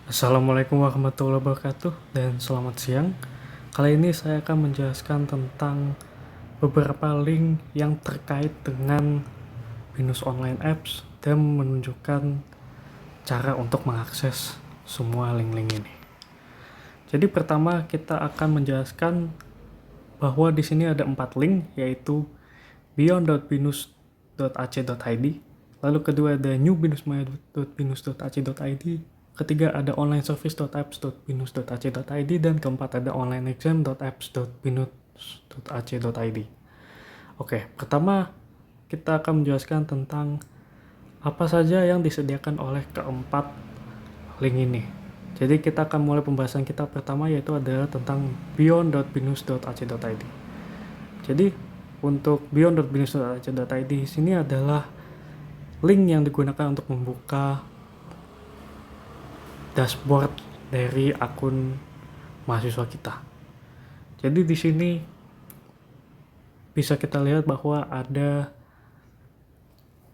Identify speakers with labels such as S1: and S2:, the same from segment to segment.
S1: Assalamualaikum warahmatullahi wabarakatuh dan selamat siang. Kali ini saya akan menjelaskan tentang beberapa link yang terkait dengan Binus Online Apps dan menunjukkan cara untuk mengakses semua link-link ini. Jadi pertama kita akan menjelaskan bahwa di sini ada 4 link, yaitu beyond.binus.ac.id, lalu kedua ada newbinusmaya.binus.ac.id, ketiga ada onlineservice.apps.binus.ac.id, dan keempat ada onlineexam.apps.binus.ac.id. Oke, pertama kita akan menjelaskan tentang apa saja yang disediakan oleh keempat link ini. Jadi kita akan mulai pembahasan kita pertama, yaitu adalah tentang beyond.binus.ac.id. Jadi untuk beyond.binus.ac.id sini adalah link yang digunakan untuk membuka dashboard dari akun mahasiswa kita. Jadi di sini bisa kita lihat bahwa ada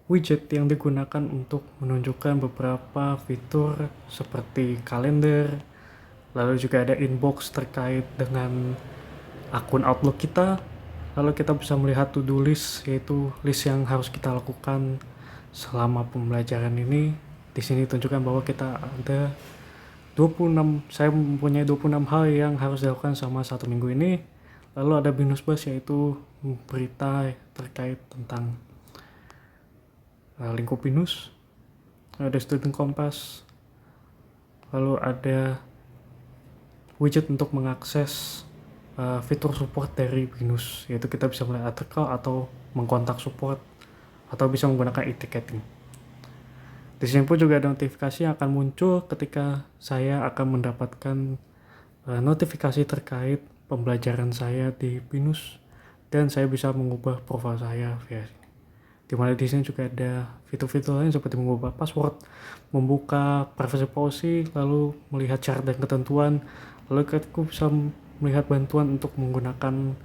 S1: widget yang digunakan untuk menunjukkan beberapa fitur seperti kalender, lalu juga ada inbox terkait dengan akun Outlook kita, lalu kita bisa melihat to-do list, yaitu list yang harus kita lakukan selama pembelajaran ini. Di sini tunjukkan bahwa kita ada 26, saya mempunyai 26 hal yang harus dilakukan selama 1 minggu ini. Lalu ada Binus Bus, yaitu berita terkait tentang lingkup Binus. Ada Student Kompas, lalu ada widget untuk mengakses fitur support dari Binus, yaitu kita bisa melihat artikel atau mengkontak support atau bisa menggunakan e-ticketing. Di sini pun juga ada notifikasi yang akan muncul ketika saya akan mendapatkan notifikasi terkait pembelajaran saya di Binus, dan saya bisa mengubah profil saya via sini. Dimana di sini juga ada fitur-fitur lain seperti mengubah password, membuka privacy policy, lalu melihat syarat dan ketentuan, lalu aku bisa melihat bantuan untuk menggunakan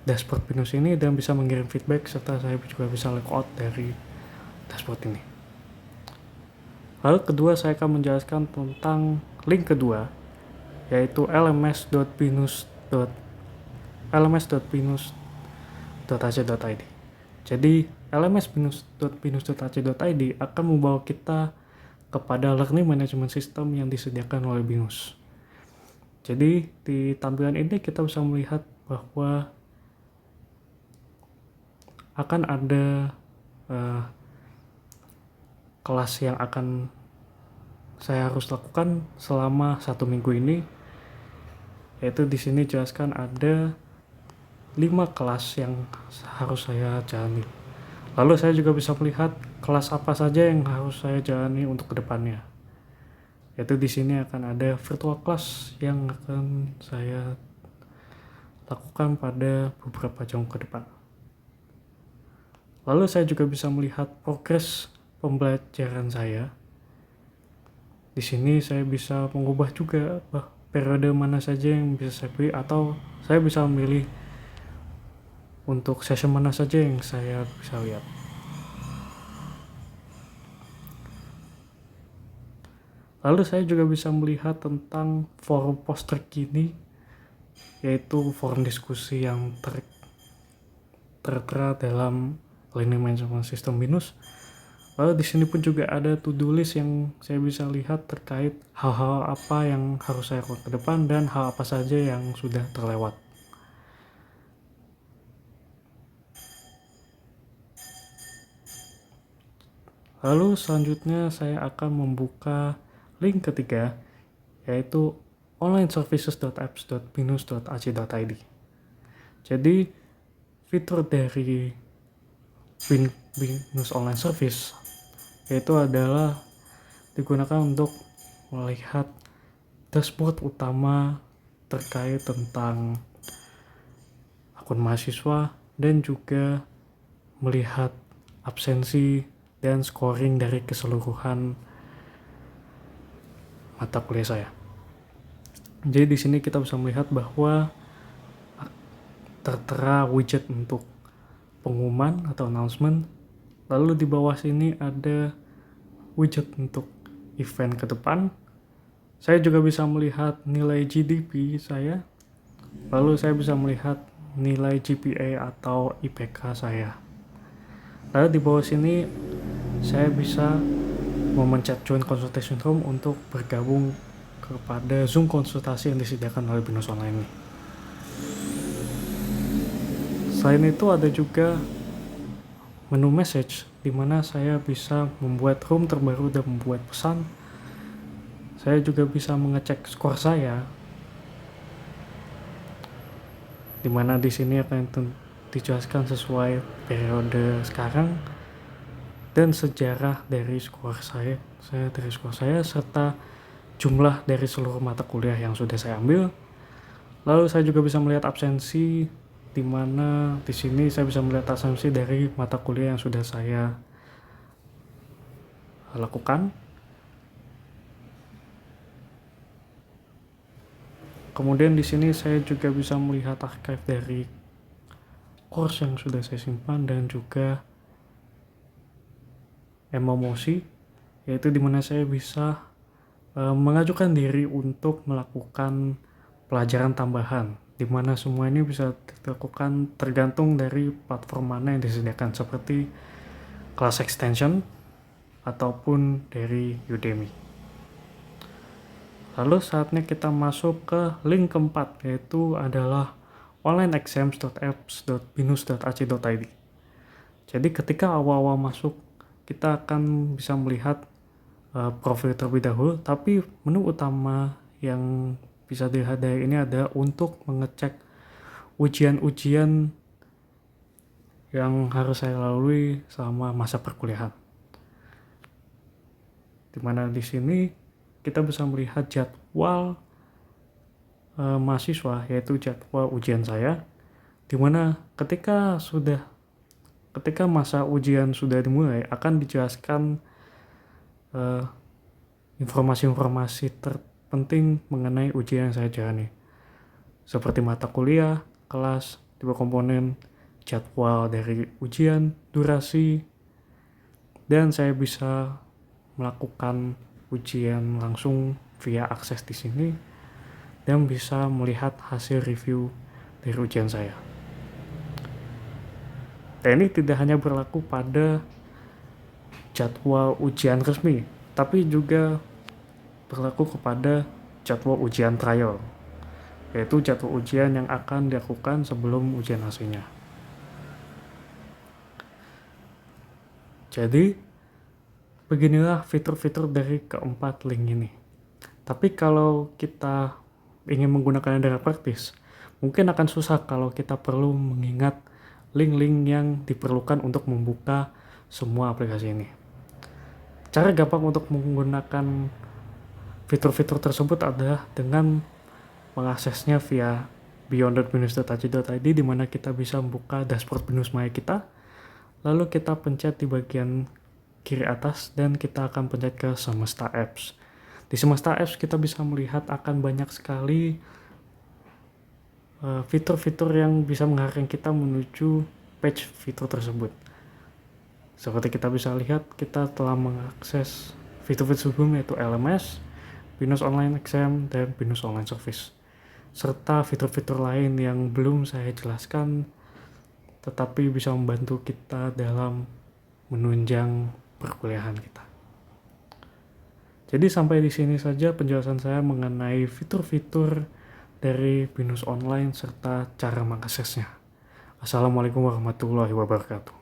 S1: dashboard Binus ini dan bisa mengirim feedback, serta saya juga bisa logout dari dashboard ini. Lalu kedua saya akan menjelaskan tentang link kedua, yaitu lms.binus.ac.id. Jadi lms.binus.ac.id akan membawa kita kepada learning management system yang disediakan oleh Binus. Jadi di tampilan ini kita bisa melihat bahwa akan ada kelas yang akan saya harus lakukan selama 1 minggu ini, yaitu di sini jelaskan ada 5 kelas yang harus saya jalani. Lalu saya juga bisa melihat kelas apa saja yang harus saya jalani untuk kedepannya. Yaitu di sini akan ada virtual class yang akan saya lakukan pada beberapa jam ke depan. Lalu saya juga bisa melihat progres pembelajaran saya. Di sini saya bisa mengubah juga periode mana saja yang bisa saya pilih, atau saya bisa memilih untuk session mana saja yang saya bisa lihat. Lalu saya juga bisa melihat tentang forum post terkini, yaitu forum diskusi yang tertera dalam learning management system Binus. Lalu di sini pun juga ada to-do list yang saya bisa lihat terkait hal-hal apa yang harus saya lakukan ke depan dan hal apa saja yang sudah terlewat. Lalu selanjutnya saya akan membuka link ketiga, yaitu onlineservices.apps.binus.ac.id. Jadi fitur dari Binus Online Service yaitu adalah digunakan untuk melihat dashboard utama terkait tentang akun mahasiswa dan juga melihat absensi dan scoring dari keseluruhan mata kuliah saya. Jadi di sini kita bisa melihat bahwa tertera widget untuk pengumuman atau announcement. Lalu di bawah sini ada widget untuk event ke depan, Saya juga bisa melihat nilai GDP saya, lalu saya bisa melihat nilai GPA atau IPK saya. Lalu di bawah sini saya bisa memencet join consultation room untuk bergabung kepada Zoom konsultasi yang disediakan oleh Binus Online ini. Selain itu ada juga menu message di mana saya bisa membuat room terbaru dan membuat pesan. Saya juga bisa mengecek skor saya, di mana di sini akan dijelaskan sesuai periode sekarang dan sejarah dari skor saya serta jumlah dari seluruh mata kuliah yang sudah saya ambil. Lalu saya juga bisa melihat absensi, di mana di sini saya bisa melihat absensi dari mata kuliah yang sudah saya lakukan. Kemudian di sini saya juga bisa melihat archive dari course yang sudah saya simpan dan juga emosi, yaitu di mana saya bisa mengajukan diri untuk melakukan pelajaran tambahan, di mana semua ini bisa dilakukan tergantung dari platform mana yang disediakan, seperti kelas extension ataupun dari Udemy. Lalu saatnya kita masuk ke link keempat, yaitu adalah onlineexams.apps.binus.ac.id. Jadi ketika awal-awal masuk, kita akan bisa melihat profil terlebih dahulu, tapi menu utama yang bisa dilihat dari ini adalah untuk mengecek ujian-ujian yang harus saya lalui selama masa perkuliahan. Dimana di sini kita bisa melihat jadwal mahasiswa, yaitu jadwal ujian saya, dimana ketika masa ujian sudah dimulai akan dijelaskan informasi-informasi terpenting mengenai ujian yang saya jalani, seperti mata kuliah, kelas, tipe komponen, jadwal dari ujian, durasi, dan saya bisa melakukan ujian langsung via akses di sini dan bisa melihat hasil review dari ujian saya. Dan ini tidak hanya berlaku pada jadwal ujian resmi, tapi juga berlaku kepada jadwal ujian trial, yaitu jadwal ujian yang akan dilakukan sebelum ujian aslinya. Jadi beginilah fitur-fitur dari keempat link ini. Tapi kalau kita ingin menggunakannya dengan praktis, mungkin akan susah kalau kita perlu mengingat link-link yang diperlukan untuk membuka semua aplikasi ini. Cara gampang untuk menggunakan fitur-fitur tersebut adalah dengan mengaksesnya via beyond.binus.ac.id, di mana kita bisa membuka dashboard Binus Maya kita. Lalu kita pencet di bagian kiri atas dan kita akan pencet ke Semesta Apps. Di Semesta Apps kita bisa melihat akan banyak sekali fitur-fitur yang bisa mengarahkan kita menuju page fitur tersebut. Seperti kita bisa lihat, kita telah mengakses fitur-fitur sebelumnya, yaitu LMS, Binus Online Exam, dan Binus Online Service, serta fitur-fitur lain yang belum saya jelaskan tetapi bisa membantu kita dalam menunjang perkuliahan kita. Jadi sampai di sini saja penjelasan saya mengenai fitur-fitur dari Binus Online serta cara mengaksesnya. Assalamualaikum warahmatullahi wabarakatuh.